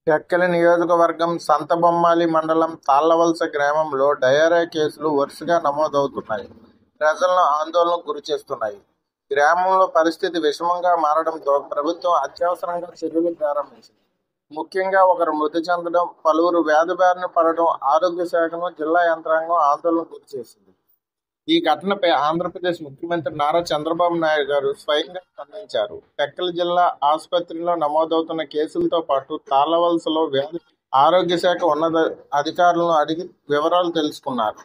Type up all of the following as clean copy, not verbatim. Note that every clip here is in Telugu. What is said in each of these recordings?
టెక్కలి నియోజకవర్గం సంతబొమ్మాళి మండలం తాళ్లవలస గ్రామంలో డయేరియా కేసులు వరుసగా నమోదవుతున్నాయి. ప్రజలను ఆందోళనకు గురిచేస్తున్నాయి. గ్రామంలో పరిస్థితి విషమంగా మారడంతో ప్రభుత్వం అత్యవసరంగా చర్యలు ప్రారంభించింది. ముఖ్యంగా ఒకరు మృతి చెందడం, పలువురు వ్యాధి బారిన పడడం ఆరోగ్య శాఖను, జిల్లా యంత్రాంగం ఆందోళనకు గురిచేసింది. ఈ ఘటనపై ఆంధ్రప్రదేశ్ ముఖ్యమంత్రి నారా చంద్రబాబు నాయుడు గారు స్వయంగా స్పందించారు. టెక్కలి జిల్లా ఆసుపత్రిలో నమోదవుతున్న కేసులతో పాటు తాళ్లవలసలో ఆరోగ్య శాఖ ఉన్నత అధికారులను అడిగి వివరాలు తెలుసుకున్నారు.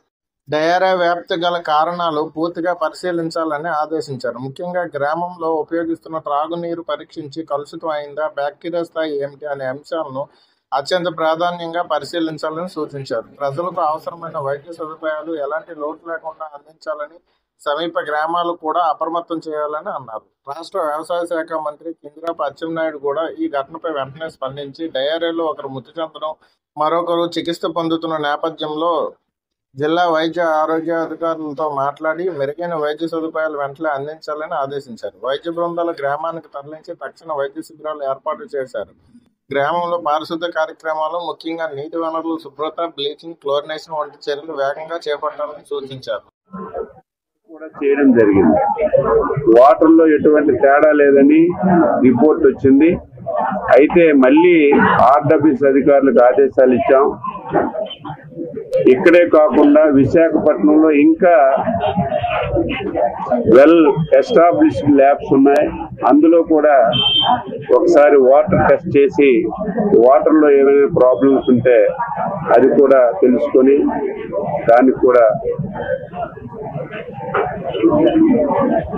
డయేరియా వ్యాప్తి గల కారణాలు పూర్తిగా పరిశీలించాలని ఆదేశించారు. ముఖ్యంగా గ్రామంలో ఉపయోగిస్తున్న త్రాగునీరు పరీక్షించి కలుషితం అయిందా, బ్యాక్టీరియా స్థాయి ఏమిటి అనే అంశాలను అత్యంత ప్రాధాన్యంగా పరిశీలించాలని సూచించారు. ప్రజలకు అవసరమైన వైద్య సదుపాయాలు ఎలాంటి లోటు లేకుండా అందించాలని, సమీప గ్రామాలు కూడా అప్రమత్తం చేయాలని అన్నారు. రాష్ట్ర వ్యవసాయ శాఖ మంత్రి కింజరాపు అచ్చెన్నాయుడు కూడా ఈ ఘటనపై వెంటనే స్పందించి డయేరియాలో ఒకరు మృతి చెందడం, మరొకరు చికిత్స పొందుతున్న నేపథ్యంలో జిల్లా వైద్య ఆరోగ్య అధికారులతో మాట్లాడి మెరుగైన వైద్య సదుపాయాలు వెంటనే అందించాలని ఆదేశించారు. వైద్య బృందాలు గ్రామానికి తరలించి తక్షణ వైద్య శిబిరాలు ఏర్పాటు చేశారు. గ్రామంలో పారిశుద్ధ్య కార్యక్రమాలు, ముఖ్యంగా నీటి వనరుల శుభ్రత, బ్లీచింగ్, క్లోరినేషన్ వంటి చర్యలు వేగంగా చేపట్టాలని సూచించారు. కూడా చేయడం జరిగింది. వాటర్ లో ఎటువంటి తేడా లేదని రిపోర్ట్ వచ్చింది. అయితే మళ్ళీ ఆర్డబ్ల్యూఎస్ అధికారులకు ఆదేశాలు ఇచ్చాం. ఇక్కడే కాకుండా విశాఖపట్నంలో ఇంకా వెల్ ఎస్టాబ్లిష్డ్ ల్యాబ్స్ ఉన్నాయి. అందులో కూడా ఒకసారి వాటర్ టెస్ట్ చేసి వాటర్ లో ఏమైనా ప్రాబ్లమ్స్ ఉంటే అది కూడా తెలుసుకొని దానికి కూడా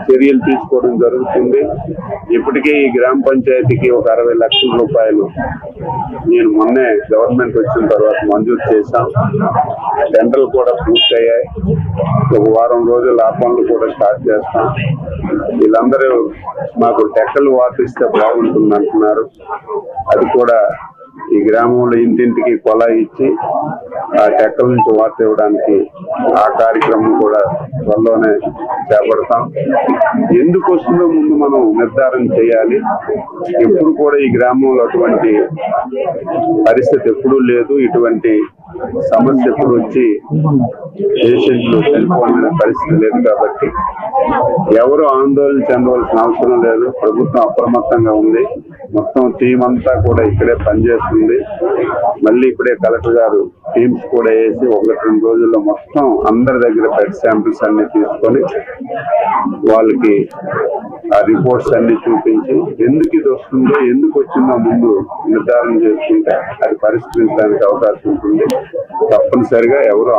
చర్యలు తీసుకోవడం జరుగుతుంది. ఇప్పటికే ఈ గ్రామ పంచాయతీకి ఒక 60 లక్షల రూపాయలు నేను మొన్నే గవర్నమెంట్ వచ్చిన తర్వాత మంజూరు చేశాం. టెండర్లు కూడా పూర్తయ్యాయి. ఒక వారం రోజులు ఆ పనులు కూడా స్టార్ట్ చేస్తాం. వీళ్ళందరూ మాకు టెక్కలు వాటర్ ఇస్తే బాగుంటుంది అంటున్నారు. అది కూడా ఈ గ్రామంలో ఇంటింటికి కొలాయి ఇచ్చి ఆ టెక్కల నుంచి వాటర్ ఇవ్వడానికి ఆ కార్యక్రమం కూడా త్వరలోనే చేపడతాం. ఎందుకు వస్తుందో ముందు మనం నిర్ధారణ చేయాలి. ఎప్పుడు కూడా ఈ గ్రామంలో అటువంటి పరిస్థితి ఎప్పుడూ లేదు. ఇటువంటి సమస్య ఎప్పుడు వచ్చి పేషెంట్లు చనిపోయిన పరిస్థితి లేదు. కాబట్టి ఎవరు ఆందోళన చెందవలసిన అవసరం లేదు. ప్రభుత్వం అప్రమత్తంగా ఉంది. మొత్తం టీం అంతా కూడా ఇక్కడే పనిచేస్తుంది. మళ్ళీ ఇప్పుడే కలెక్టర్ గారు టీమ్స్ కూడా వేసి 1-2 రోజుల్లో మొత్తం అందరి దగ్గర బ్లడ్ శాంపిల్స్ అన్ని తీసుకొని వాళ్ళకి ఆ రిపోర్ట్స్ అన్ని చూపించి ఎందుకు ఇది వస్తుందో, ఎందుకు వచ్చిందో ముందు నిర్ధారణ చేసుకుంటే అది పరిష్కరించడానికి అవకాశం ఉంటుంది. తప్పనిసరిగా ఎవరు